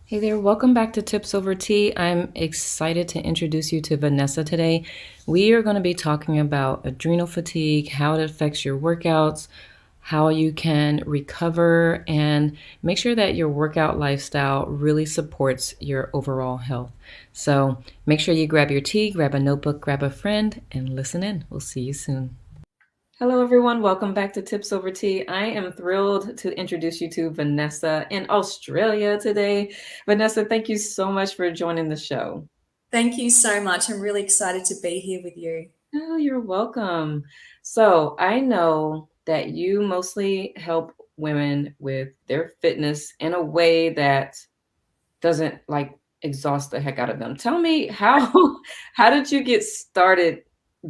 Hey there, welcome back to Tips Over Tea. I'm excited to introduce you to Vanessa today. We are going to be talking about adrenal fatigue, how it affects your workouts, how you can recover, and make sure that your workout lifestyle really supports your overall health. So make sure you grab your tea, grab a notebook, grab a friend, and listen in. We'll see you soon. Hello, everyone. Welcome back to Tips Over Tea. I am thrilled to introduce you to Vanessa in Australia today. Vanessa, thank you so much for joining the show. Thank you so much. I'm really excited to be here with you. Oh, you're welcome. So, I know that you mostly help women with their fitness in a way that doesn't like exhaust the heck out of them. Tell me how how did you get started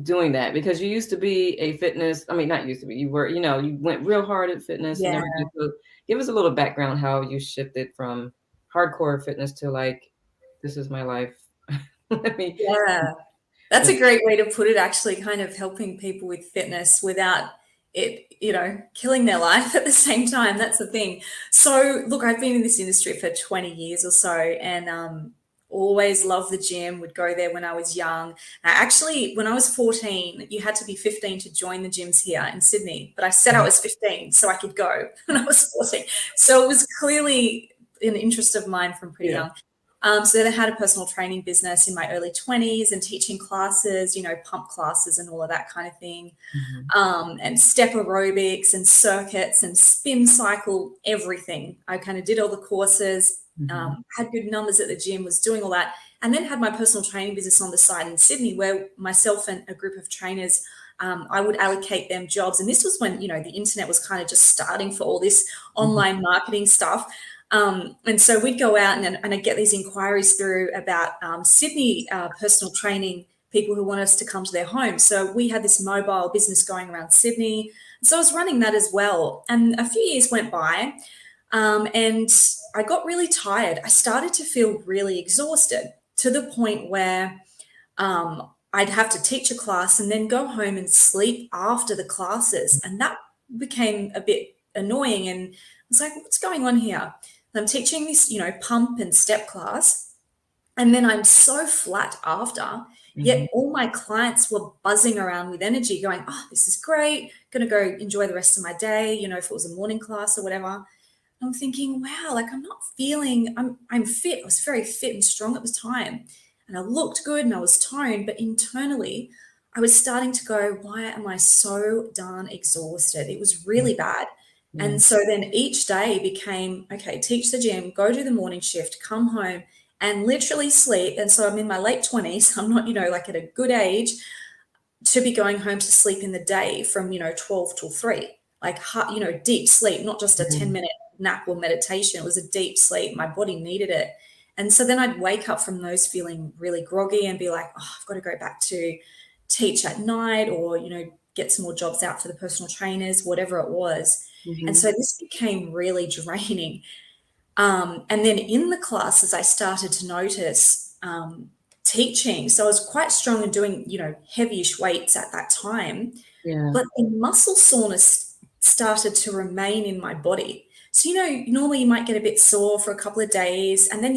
doing that? Because you used to be a fitness, I mean, not used to be, you were, you went real hard at fitness and Yeah, everything. So give us a little background how you shifted from hardcore fitness to like, this is my life. Let me, yeah. That's a great way to put it, actually, kind of helping people with fitness without it, killing their life at the same time. That's the thing. So, look, I've been in this industry for 20 years or so and always loved the gym, would go there when I was young. Actually, when I was 14, you had to be 15 to join the gyms here in Sydney, but I said I was 15 so I could go when I was 14. So it was clearly an interest of mine from pretty yeah. young. So then I had a personal training business in my early 20s and teaching classes, pump classes and all of that kind of thing, Mhm. and step aerobics and circuits and spin cycle, everything. I kind of did all the courses, Mhm. had good numbers at the gym, was doing all that, and then had my personal training business on the side in Sydney where myself and a group of trainers, I would allocate them jobs. And this was when, the internet was kind of just starting for all this Mhm. online marketing stuff. And so we'd go out and I'd get these inquiries through about Sydney personal training, people who want us to come to their home. So we had this mobile business going around Sydney. So I was running that as well. And a few years went by, and I got really tired. I started to feel really exhausted to the point where I'd have to teach a class and then go home and sleep after the classes. And that became a bit annoying. And I was like, what's going on here? And I'm teaching this, pump and step class. And then I'm so flat after, Mhm. yet all my clients were buzzing around with energy, going, oh, this is great. Going to go enjoy the rest of my day, if it was a morning class or whatever. I'm thinking, wow, like I'm not feeling, I'm fit. I was very fit and strong at the time. And I looked good and I was toned, but internally I was starting to go, why am I so darn exhausted? It was Mhm. really bad. Yeah. And so then each day became, okay, teach the gym, go do the morning shift, come home and literally sleep. And so I'm in my late 20s. I'm not, like at a good age to be going home to sleep in the day from 12 till 3, like deep sleep, not just a Mhm. 10-minute nap or meditation. It was a deep sleep. My body needed it. And so then I'd wake up from those feeling really groggy and be like, oh, I've got to go back to teach at night, or get some more jobs out for the personal trainers, whatever it was. And Mhm. so this became really draining. And then in the classes, I started to notice teaching. So I was quite strong in doing, heavyish weights at that time, Yeah. but the muscle soreness started to remain in my body. So, normally you might get a bit sore for a couple of days, and then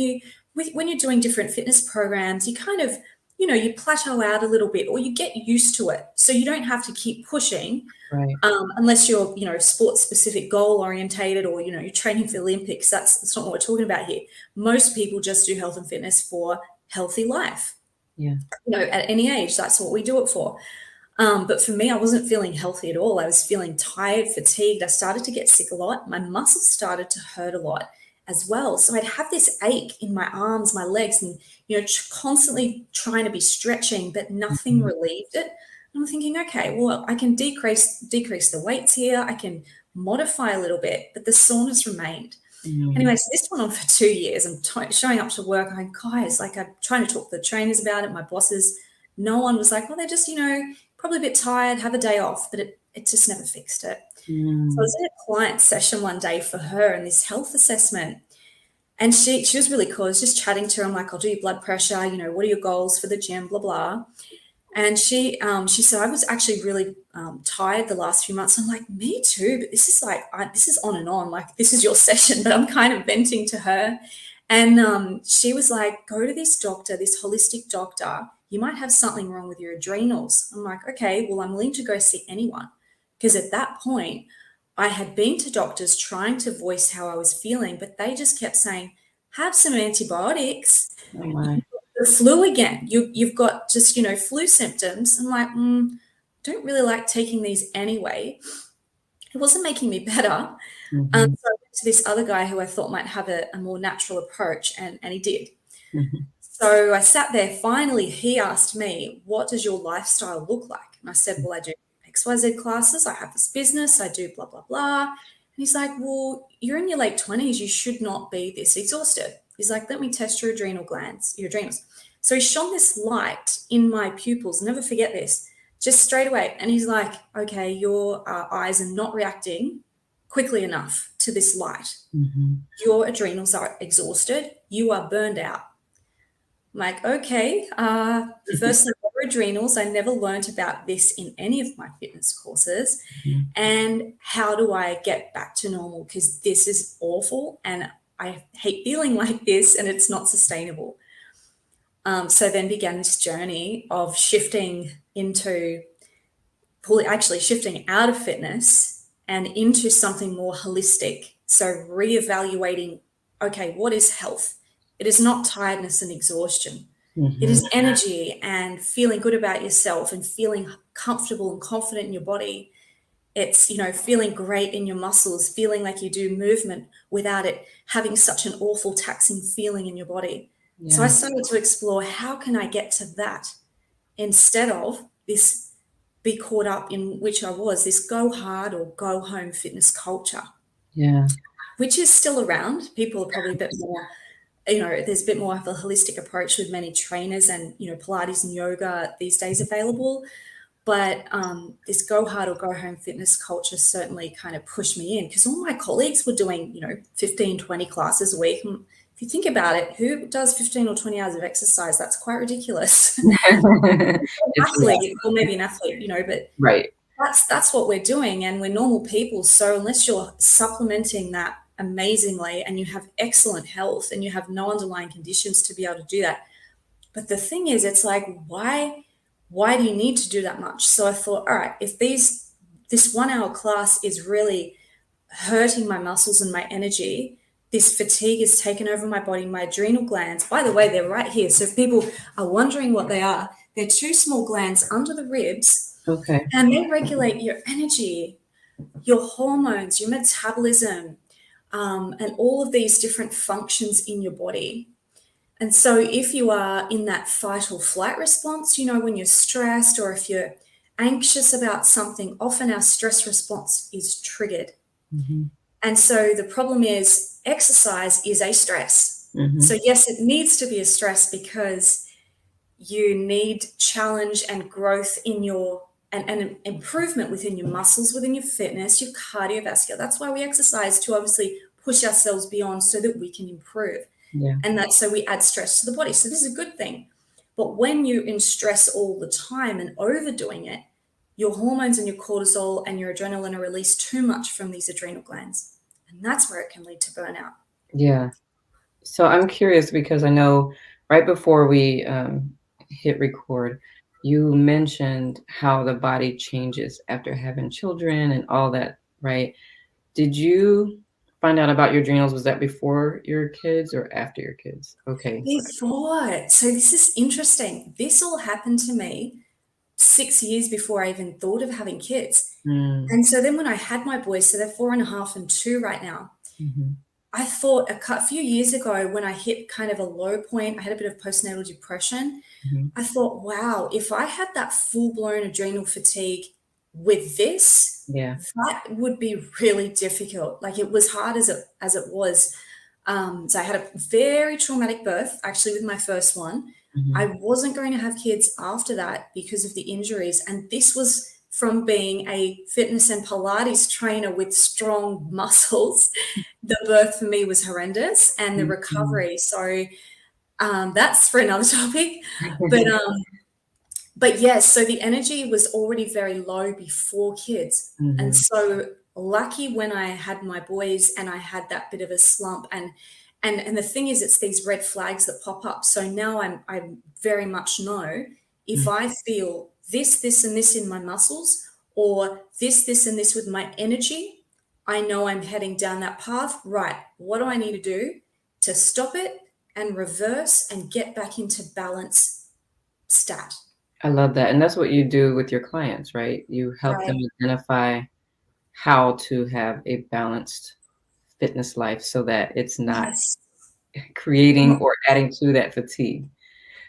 when you're doing different fitness programs, you kind of, you plateau out a little bit, or you get used to it. So you don't have to keep pushing, Right. unless you're, sports specific, goal orientated, or you're training for the Olympics. That's not what we're talking about here. Most people just do health and fitness for healthy life. Yeah. At any age, that's what we do it for. But for me, I wasn't feeling healthy at all. I was feeling tired, fatigued. I started to get sick a lot. My muscles started to hurt a lot as well. So I'd have this ache in my arms, my legs, and constantly trying to be stretching, but nothing Mhm. relieved it. And I'm thinking, okay, well, I can decrease the weights here. I can modify a little bit, but the soreness remained. Mhm. Anyway, so this went on for 2 years. I'm showing up to work. I'm, guys, like, I'm trying to talk to the trainers about it, my bosses. No one was like, well, they're just, probably a bit tired, have a day off, but it just never fixed it. So I Mm. was in a client session one day for her and this health assessment. And she was really cool. I was just chatting to her. I'm like, I'll do your blood pressure, what are your goals for the gym, blah, blah. And she said, I was actually really tired the last few months. I'm like, me too, but this is like, this is on and on. Like, this is your session, but I'm kind of venting to her. And she was like, go to this doctor, this holistic doctor. You might have something wrong with your adrenals. I'm like, okay, well, I'm willing to go see anyone. Because at that point, I had been to doctors trying to voice how I was feeling, but they just kept saying, have some antibiotics. Oh You've my. got the flu again. You've got just, flu symptoms. I'm like, don't really like taking these anyway. It wasn't making me better. Mm-hmm. So I went to this other guy who I thought might have a more natural approach, and he did. Mm-hmm. So I sat there. Finally, he asked me, what does your lifestyle look like? And I said, well, I do XYZ classes. I have this business. I do blah, blah, blah. And he's like, well, you're in your late 20s. You should not be this exhausted. He's like, let me test your adrenal glands, your adrenals. So he shone this light in my pupils. Never forget this, just straight away. And he's like, okay, your eyes are not reacting quickly enough to this light. Mm-hmm. Your adrenals are exhausted. You are burned out. I'm like, okay, firstly, adrenals. I never learned about this in any of my fitness courses. Mm-hmm. And how do I get back to normal? Because this is awful and I hate feeling like this and it's not sustainable. So then began this journey of shifting shifting out of fitness and into something more holistic. So reevaluating, okay, what is health? It is not tiredness and exhaustion. It Mm-hmm. is energy and feeling good about yourself and feeling comfortable and confident in your body. It's, feeling great in your muscles, feeling like you do movement without it having such an awful taxing feeling in your body. So I Yeah. started to explore, how can I get to that instead of this be caught up in which I was, this go hard or go home fitness culture, Yeah. which is still around. People are probably a bit more, there's a bit more of a holistic approach with many trainers and, Pilates and yoga these days available. But this go hard or go home fitness culture certainly kind of pushed me in, because all my colleagues were doing, 15, 20 classes a week. And if you think about it, who does 15 or 20 hours of exercise? That's quite ridiculous. It's Athlete, or maybe an athlete, but right. that's what we're doing, and we're normal people. So unless you're supplementing that amazingly and you have excellent health and you have no underlying conditions to be able to do that. But the thing is, it's like, why do you need to do that much? So I thought, all right, if this 1 hour class is really hurting my muscles and my energy, this fatigue has taken over my body, my adrenal glands, by the way, they're right here. So if people are wondering what they are, they're two small glands under the ribs, Okay. and they regulate your energy, your hormones, your metabolism, and all of these different functions in your body. And so if you are in that fight or flight response, when you're stressed or if you're anxious about something, often our stress response is triggered. Mm-hmm. And so the problem is, exercise is a stress. Mm-hmm. So yes, it needs to be a stress because you need challenge and growth in your and improvement within your muscles, within your fitness, your cardiovascular. That's why we exercise, to obviously push ourselves beyond so that we can improve. Yeah. And that's so we add stress to the body. So this is a good thing. But when you're in stress all the time and overdoing it, your hormones and your cortisol and your adrenaline are released too much from these adrenal glands. And that's where it can lead to burnout. Yeah. So I'm curious because I know right before we hit record, you mentioned how the body changes after having children and all that, right? Did you find out about your adrenals? Was that before your kids or after your kids? Okay. Before. So this is interesting. This all happened to me 6 years before I even thought of having kids. Mm. And so then when I had my boys, so they're 4.5 and 2 right now, Mm-hmm. I thought a few years ago, when I hit kind of a low point, I had a bit of postnatal depression. Mm-hmm. I thought, wow, if I had that full-blown adrenal fatigue with this, Yeah. that would be really difficult. Like, it was hard as it was. So I had a very traumatic birth, actually, with my first one. Mm-hmm. I wasn't going to have kids after that because of the injuries. And this was from being a fitness and Pilates trainer with strong muscles. The birth for me was horrendous, and the Mm-hmm. recovery. So that's for another topic. But yes, so the energy was already very low before kids. And Mm-hmm. so lucky when I had my boys and I had that bit of a slump, and And the thing is, it's these red flags that pop up. So now I very much know if Mm. I feel this, and this in my muscles, or this, and this with my energy, I know I'm heading down that path. Right. What do I need to do to stop it and reverse and get back into balance stat? I love that. And that's what you do with your clients, right? You help them Right. identify how to have a balanced fitness life so that it's not Yes. creating or adding to that fatigue.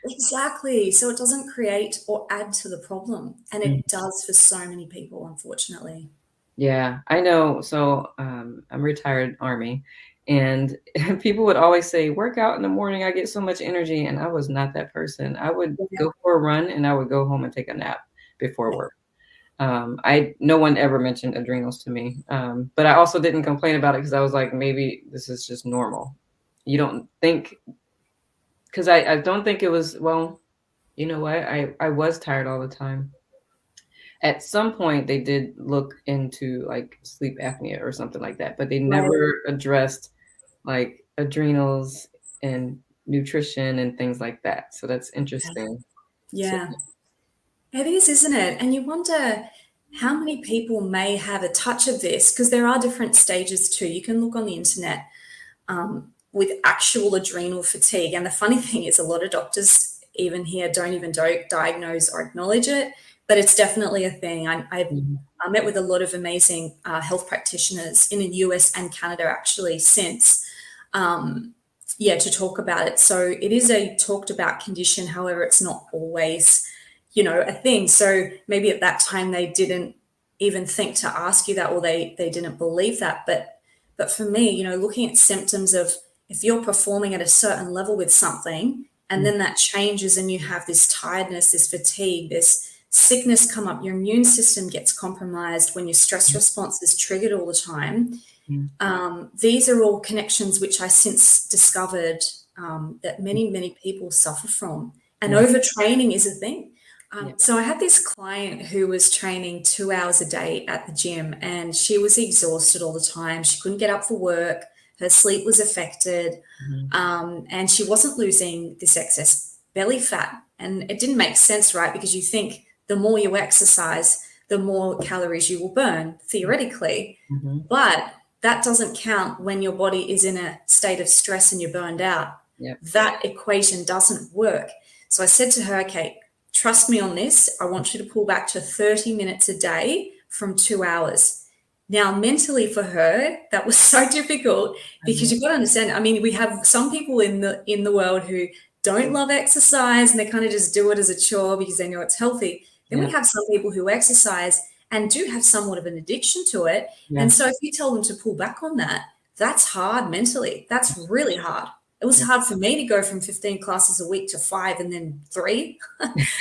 Exactly. So it doesn't create or add to the problem. And Mm. it does for so many people, unfortunately. Yeah, I know. So I'm retired Army, and people would always say, work out in the morning, I get so much energy. And I was not that person. I would Yeah. go for a run and I would go home and take a nap before Yeah. work. No one ever mentioned adrenals to me. But I also didn't complain about it because I was like, maybe this is just normal. You don't think, because I don't think it was, well, you know what? I was tired all the time. At some point, they did look into like sleep apnea or something like that, but they Right. never addressed like adrenals and nutrition and things like that. So that's interesting. To, Yeah. It is, isn't it? And you wonder how many people may have a touch of this, because there are different stages too. You can look on the internet with actual adrenal fatigue. And the funny thing is, a lot of doctors, even here, don't even diagnose or acknowledge it, but it's definitely a thing. Mhm. I met with a lot of amazing health practitioners in the US and Canada actually since, yeah, to talk about it. So it is a talked about condition. However, it's not always, a thing. So maybe at that time they didn't even think to ask you that, or they didn't believe that. But for me, looking at symptoms of, if you're performing at a certain level with something and Mhm. then that changes and you have this tiredness, this fatigue, this sickness come up, your immune system gets compromised when your stress response is triggered all the time. Mhm. These are all connections which I since discovered that Mhm. many people suffer from. And Mhm. overtraining is a thing. Yeah. So I had this client who was training 2 hours a day at the gym, and she was exhausted all the time. She couldn't get up for work. Her sleep was affected, Mhm. and she wasn't losing this excess belly fat. And it didn't make sense, right? Because you think the more you exercise, the more calories you will burn, theoretically. Mhm. But that doesn't count when your body is in a state of stress and you're burned out. Yeah. That equation doesn't work. So I said to her, okay, trust me on this. I want you to pull back to 30 minutes a day from 2 hours. Now, mentally for her, that was so difficult I because know. you've got to understand. I mean, we have some people in the world who don't love exercise and they kind of just do it as a chore because they know it's healthy. Then we Yeah. have some people who exercise and do have somewhat of an addiction to it. And Yeah. so if you tell them to pull back on that, that's hard mentally. That's really hard. It was Yeah. hard for me to go from 15 classes a week to 5 and then 3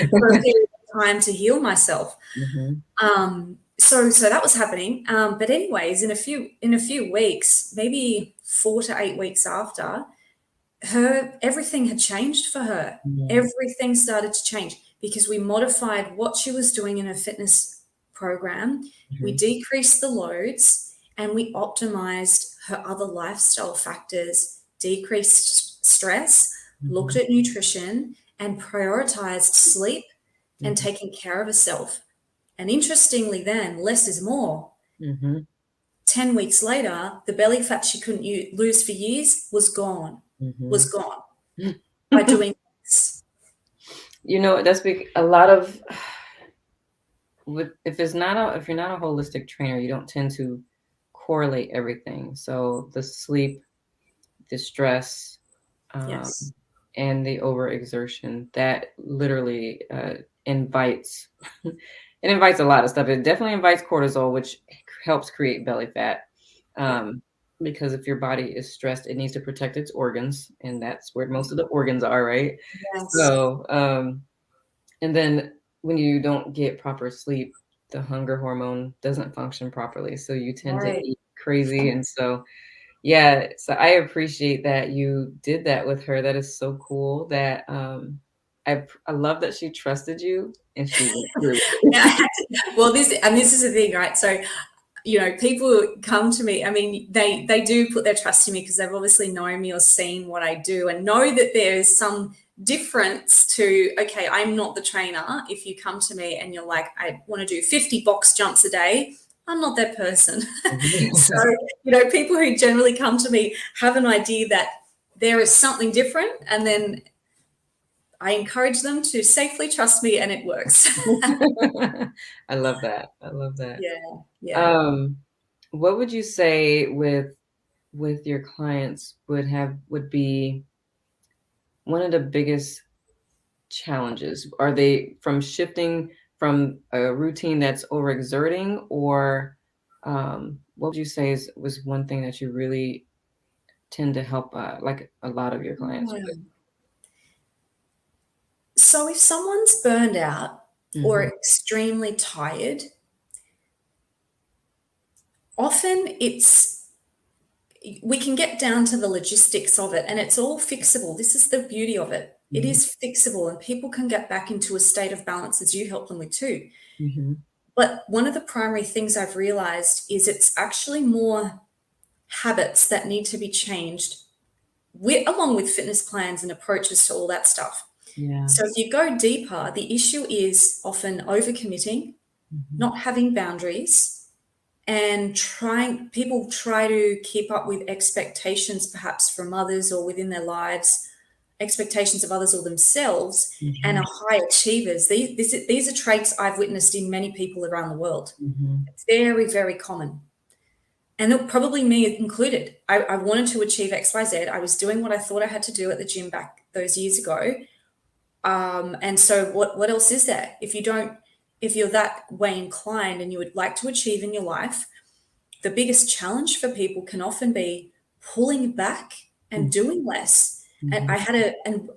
for a period of time to heal myself. Mhm. So that was happening. But anyways, in a few weeks, maybe 4 to 8 weeks after, everything had changed for her. Mhm. Everything started to change because we modified what she was doing in her fitness program. We Mhm. decreased the loads and we optimized her other lifestyle factors, decreased stress, looked Mhm. at nutrition, and prioritized sleep and Mhm. taking care of herself. And interestingly, then, less is more. Mhm. 10 weeks later, the belly fat she couldn't lose for years was gone, was Mhm. gone by doing this. That's a lot of, if you're not a holistic trainer, you don't tend to correlate everything. So the sleep, the stress, um, Yes. and the overexertion that literally invites it invites a lot of stuff. It definitely invites cortisol, which helps create belly fat. Yeah. Um, because if your body is stressed, it needs to protect its organs, and that's where most of the organs are, right? Yes. So, and then when you don't get proper sleep, the hunger hormone doesn't function properly. So you tend to Right. eat crazy. And so, yeah, so I appreciate that you did that with her. That is so cool that I love that she trusted you and she went through with Yeah. it. Well, this is the thing, right? So people come to me. I mean, they do put their trust in me because they've obviously known me or seen what I do and know that there's some difference to, okay, I'm not the trainer. If you come to me and you're like, I want to do 50 box jumps a day, I'm not that person. So, people who generally come to me have an idea that there is something different, and then I encourage them to safely trust me, and it works. I love that. I love that. Yeah. What would you say with your clients would be one of the biggest challenges? Are they from shifting from a routine that's overexerting, or what would you say was one thing that you really tend to help like a lot of your clients with? So if someone's burned out or Mhm. extremely tired, often we can get down to the logistics of it, and it's all fixable. This is the beauty of it. It Mhm. is fixable, and people can get back into a state of balance as you help them with too. Mhm. But one of the primary things I've realized is it's actually more habits that need to be changed along with fitness plans and approaches to all that stuff. Yeah. So if you go deeper, the issue is often overcommitting, Mhm. not having boundaries, and people try to keep up with expectations perhaps from others or within their lives, expectations of others or themselves, and Mhm. are high achievers. These are traits I've witnessed in many people around the world. Mhm. It's very, very common. And probably me included. I wanted to achieve XYZ. I was doing what I thought I had to do at the gym back those years ago. And so what else is there? If you're that way inclined and you would like to achieve in your life, the biggest challenge for people can often be pulling back and Mhm. doing less. And Mhm. I had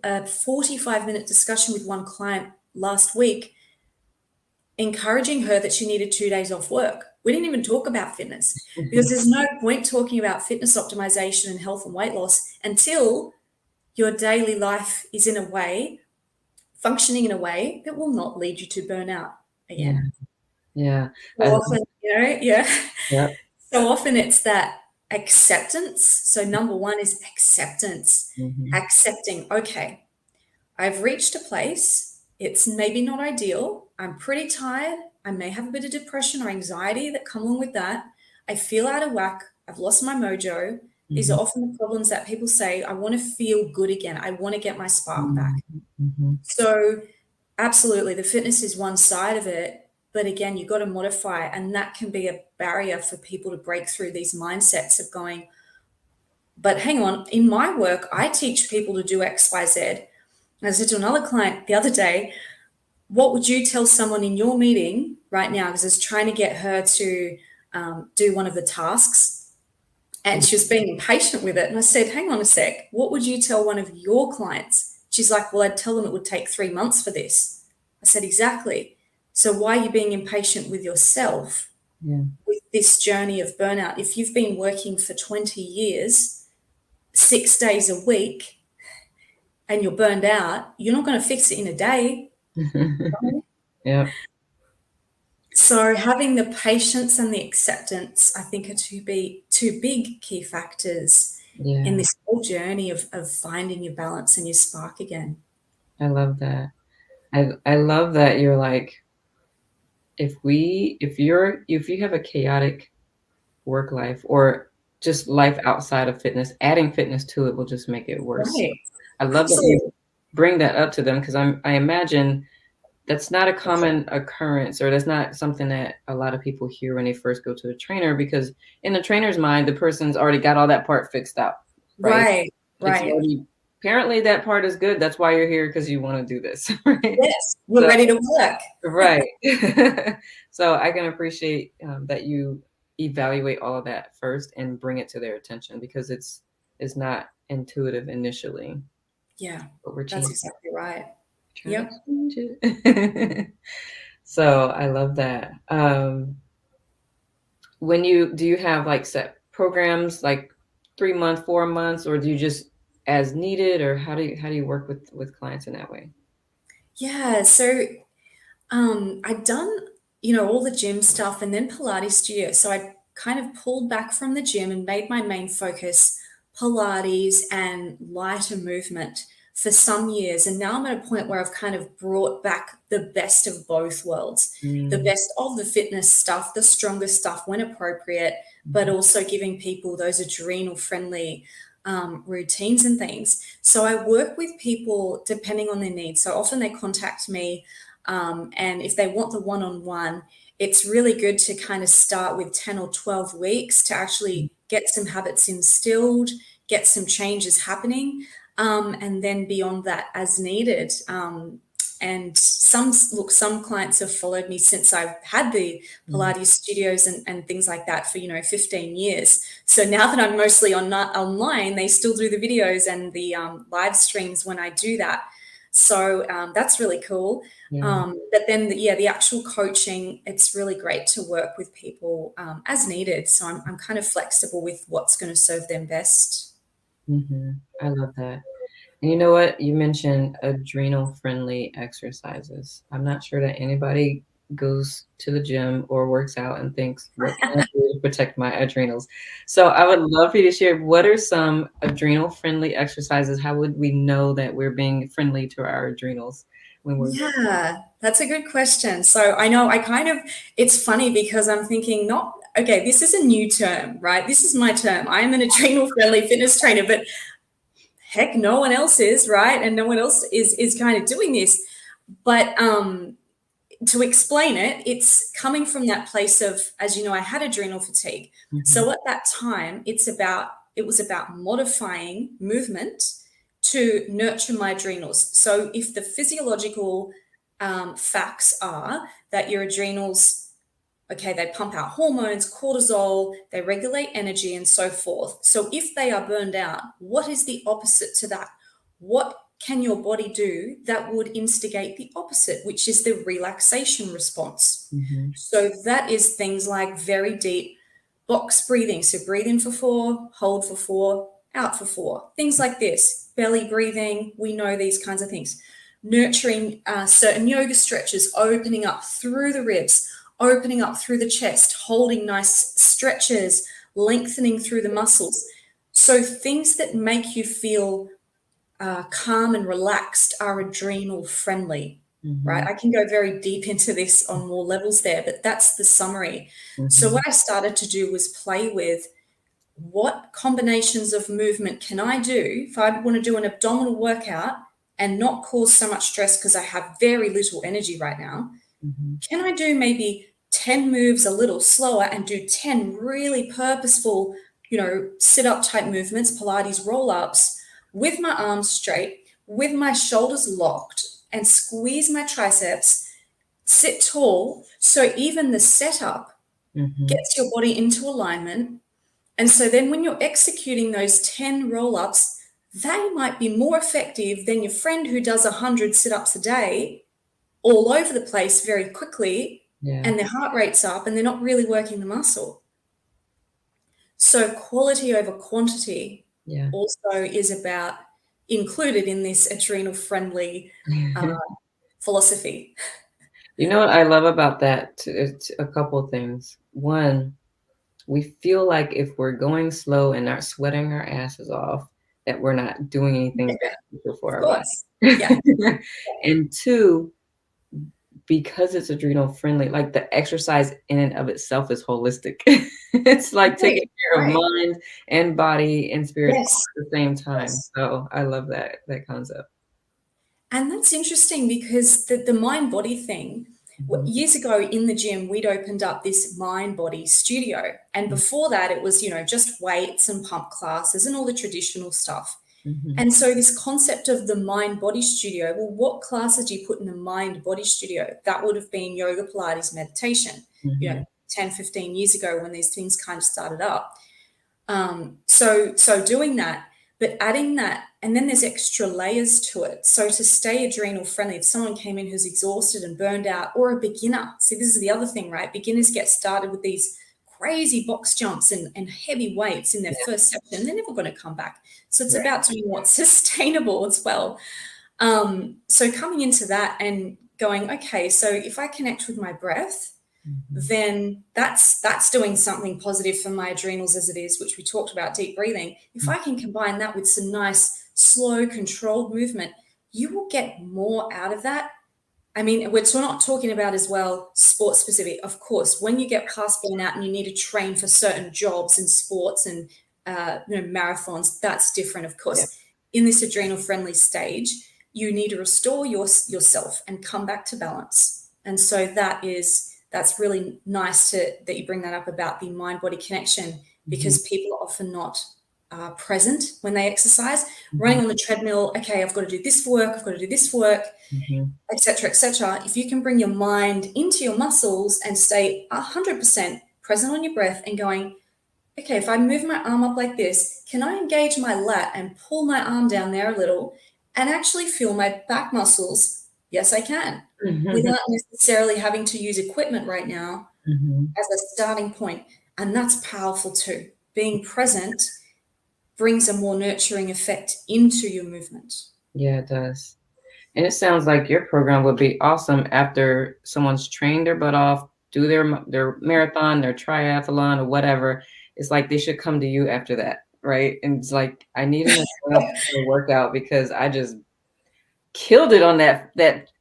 a 45-minute discussion with one client last week, encouraging her that she needed 2 days off work. We didn't even talk about fitness because there's no point talking about fitness optimization and health and weight loss until your daily life is functioning in a way that will not lead you to burnout Yeah. again. Yeah. So often, yeah. Yep. So often it's that acceptance. So number one is acceptance. Mhm. Accepting, okay, I've reached a place. It's maybe not ideal. I'm pretty tired. I may have a bit of depression or anxiety that come along with that. I feel out of whack. I've lost my mojo. These are Mhm. often the problems that people say, I want to feel good again. I want to get my spark back. Mhm. Mhm. So absolutely, the fitness is one side of it, but again, you've got to modify, and that can be a barrier for people to break through these mindsets of going, but hang on, in my work, I teach people to do X, Y, Z. And I said to another client the other day, what would you tell someone in your meeting right now? Because I was trying to get her to do one of the tasks, and she was being impatient with it. And I said, hang on a sec, what would you tell one of your clients? She's like, well, I'd tell them it would take 3 months for this. I said, exactly. So why are you being impatient with yourself Yeah. with this journey of burnout? If you've been working for 20 years, 6 days a week, and you're burned out, you're not going to fix it in a day. Yep. So having the patience and the acceptance, I think, are two big key factors in Yeah. this whole journey of finding your balance and your spark again. I love that. I love that you're like, if you have a chaotic work life or just life outside of fitness, adding fitness to it will just make it worse. Right. I love that you Absolutely. bring that up to them because I imagine that's not a common occurrence, or that's not something that a lot of people hear when they first go to a trainer, because in the trainer's mind, the person's already got all that part fixed out, right? Right. It's Right. already apparently that part is good. That's why you're here because you want to do this, right? Yes. We're So ready to work. right. So I can appreciate that you evaluate all of that first and bring it to their attention because it's not intuitive initially, Yeah. but we're That's changing, exactly right. trying to Yep. change it. So I love that. Do you have like set programs like 3 months, 4 months, or do you just as needed, or how do you work with clients in that way? Yeah. So I'd done, all the gym stuff and then Pilates studio. So I kind of pulled back from the gym and made my main focus Pilates and lighter movement for some years. And now I'm at a point where I've kind of brought back the best of both worlds, the Mm, best of the fitness stuff, the strongest stuff when appropriate, but mhm, also giving people those adrenal friendly routines and things. So I work with people depending on their needs. So often they contact me, and if they want the one on one, it's really good to kind of start with 10 or 12 weeks to actually get some habits instilled, get some changes happening, and then beyond that as needed. And some clients have followed me since I've had the mm, Pilates studios and things like that for 15 years. So now that I'm mostly online, they still do the videos and the live streams when I do that. So that's really cool. yeah. But then, the actual coaching, it's really great to work with people as needed. So I'm kind of flexible with what's going to serve them best. I love that. And you know what? You mentioned adrenal friendly exercises. I'm not sure that anybody goes to the gym or works out and thinks, what can I do to protect my adrenals? So I would love for you to share what are some adrenal friendly exercises? How would we know that we're being friendly to our adrenals when we're Yeah, that's a good question. So I know it's funny because I'm thinking, not, okay, this is a new term, right? This is my term. I am an adrenal friendly fitness trainer, but heck, no one else is, right? And no one else is kind of doing this. But to explain it, it's coming from that place of, as you know, I had adrenal fatigue. Mhm, So at that time, it was about modifying movement to nurture my adrenals. So if the physiological facts are that your adrenals, okay, they pump out hormones, cortisol, they regulate energy and so forth. So if they are burned out, what is the opposite to that? What can your body do that would instigate the opposite, which is the relaxation response? mhm, So that is things like very deep box breathing. So breathe in for 4, hold for 4, out for 4. Things like this, belly breathing. We know these kinds of things. Nurturing certain yoga stretches, opening up through the ribs, opening up through the chest, holding nice stretches, lengthening through the muscles. So things that make you feel calm and relaxed are adrenal friendly, right? mhm, I can go very deep into this on more levels there, but that's the summary. So mhm, what I started to do was play with what combinations of movement can I do if I want to do an abdominal workout and not cause so much stress because I have very little energy right now. mhm. Can I do maybe 10 moves a little slower and do 10 really purposeful, sit up type movements, Pilates roll ups with my arms straight, with my shoulders locked, and squeeze my triceps, sit tall. So even the setup Mhm. gets your body into alignment. And so then when you're executing those 10 roll ups, they might be more effective than your friend who does 100 sit ups a day all over the place very quickly, Yeah, and their heart rate's up and they're not really working the muscle. So quality over quantity yeah. also is about included in this adrenal friendly uh, philosophy. You know what I love about that? It's a couple things. One, we feel like if we're going slow and not sweating our asses off, that we're not doing anything Yeah, beneficial for of our course. Yeah. body. And two, because it's adrenal friendly, like the exercise in and of itself is holistic. It's like taking Right. care of Right. mind and body and spirit all Yes. at the same time. Yes. So I love that concept. And that's interesting because the mind body thing, Mhm, years ago in the gym, we'd opened up this mind body studio. And mm, before that, it was, just weights and pump classes and all the traditional stuff. mhm, And so, this concept of the mind body studio, well, what classes do you put in the mind body studio? That would have been yoga, Pilates, meditation, mhm, 10, 15 years ago when these things kind of started up. So doing that, but adding that, and then there's extra layers to it. So to stay adrenal friendly, if someone came in who's exhausted and burned out, or a beginner, see, this is the other thing, right? Beginners get started with these crazy box jumps and heavy weights in their yeah, first session. They're never going to come back. So it's right. about doing what's sustainable as well. So coming into that and going, okay, so if I connect with my breath, then that's doing something positive for my adrenals as it is, which we talked about, deep breathing. If I can combine that with some nice, slow, controlled movement, you will get more out of that. I mean, we're not talking about as well sports specific. Of course, when you get past burnout and you need to train for certain jobs and sports and marathons, that's different. Of Yeah. course, in this adrenal friendly stage, you need to restore yourself and come back to balance. And so that's really nice that you bring that up about the mind body connection, because people are often not present when they exercise. Running on the treadmill, okay, I've got to do this work, I've got to do this work, etc., etc. If you can bring your mind into your muscles and stay 100% present on your breath and going, okay, if I move my arm up like this, can I engage my lat and pull my arm down there a little and actually feel my back muscles? Yes, I can, without necessarily having to use equipment right now as a starting point. And that's powerful too. Being present brings a more nurturing effect into your movement. Yeah, it does. And it sounds like your program would be awesome after someone's trained their butt off, do their marathon, their triathlon, or whatever. It's like they should come to you after that, right? And it's like, I need an workout because I just killed it on the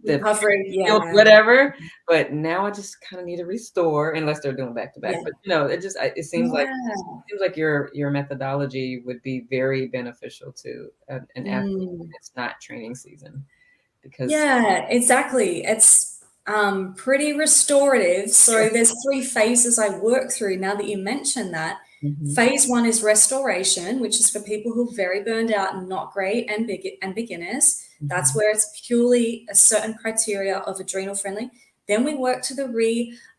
Recovery, field, yeah. whatever. But now I just kind of need to restore, unless they're doing back to back. Yeah. But it seems like your methodology would be very beneficial to an athlete when it's not training season. Because Yeah, exactly. It's pretty restorative. So there's 3 phases I work through now that you mentioned that. Phase 1 is restoration, which is for people who are very burned out and not great and beginners. That's where it's purely a certain criteria of adrenal friendly. Then we work to the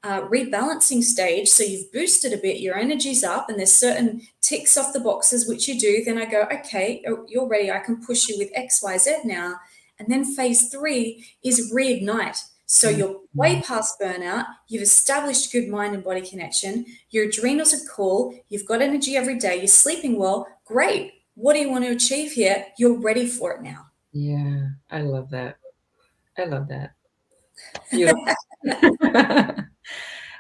rebalancing stage. So you've boosted a bit, your energy's up, and there's certain ticks off the boxes which you do. Then I go, okay, you're ready. I can push you with X, Y, Z now. And then phase 3 is reignite. So you're way past burnout. You've established good mind and body connection. Your adrenals are cool. You've got energy every day. You're sleeping well. Great. What do you want to achieve here? You're ready for it now. yeah, I love that. I love that. Beautiful.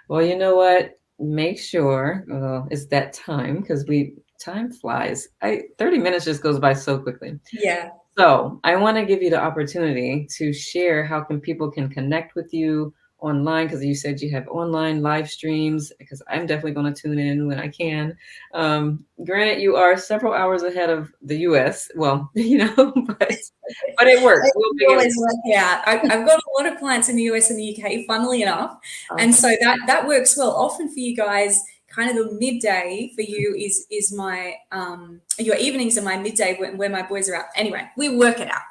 Well, you know what? Make sure, well, it's that time because time flies. 30 minutes just goes by so quickly. Yeah. So I want to give you the opportunity to share how people can connect with you online, because you said you have online live streams, because I'm definitely going to tune in when I can. Granted, you are several hours ahead of the US. Well, but it works. We'll always work out. I've got a lot of clients in the US and the UK, funnily enough. And so that works well. Often for you guys, kind of the midday for you is my your evenings are my midday where my boys are out. Anyway, we work it out.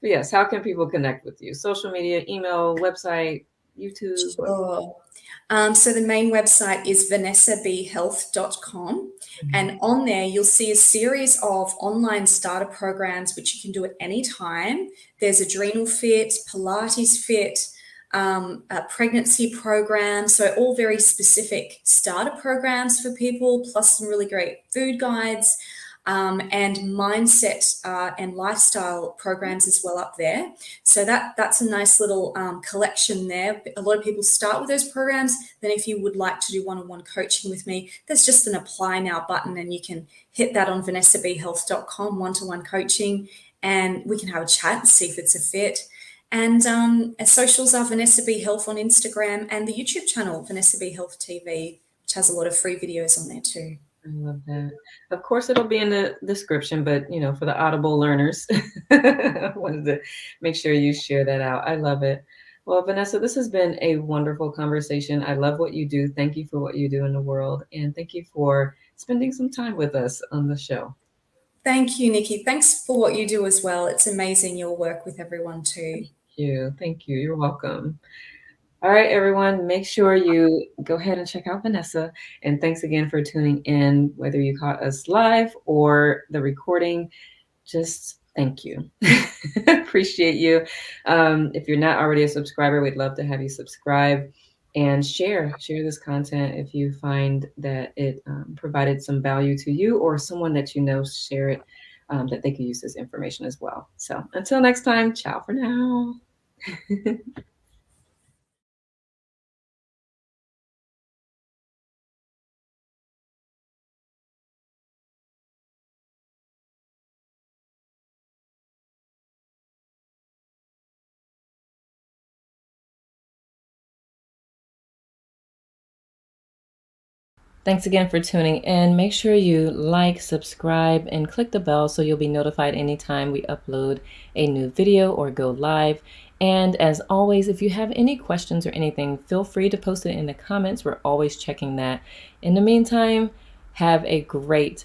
But yes, how can people connect with you? Social media, email, website, YouTube? Sure. So the main website is vanessabhealth.com. And on there, you'll see a series of online starter programs, which you can do at any time. There's Adrenal Fit, Pilates Fit, a pregnancy program. So all very specific starter programs for people, plus some really great food guides. And mindset and lifestyle programs as well up there. So that's a nice little collection there. A lot of people start with those programs. Then if you would like to do one-on-one coaching with me, there's just an apply now button, and you can hit that on vanessabhealth.com, one-to-one coaching, and we can have a chat and see if it's a fit. And socials are Vanessa B Health on Instagram, and the YouTube channel, Vanessa B Health TV, which has a lot of free videos on there too. I love that. Of course, it'll be in the description, but for the Audible learners, I wanted to make sure you share that out. I love it. Well, Vanessa, this has been a wonderful conversation. I love what you do. Thank you for what you do in the world, and thank you for spending some time with us on the show. Thank you, Nikki. Thanks for what you do as well. It's amazing your work with everyone too. Thank you. You're welcome. All right, everyone, make sure you go ahead and check out Vanessa. And thanks again for tuning in, whether you caught us live or the recording. Just thank you. Appreciate you. If you're not already a subscriber, we'd love to have you subscribe and share this content if you find that it provided some value to you, or someone that you know, share it, that they can use this information as well. So until next time, ciao for now. Thanks again for tuning in. Make sure you like, subscribe, and click the bell so you'll be notified anytime we upload a new video or go live. And as always, if you have any questions or anything, feel free to post it in the comments. We're always checking that. In the meantime, have a great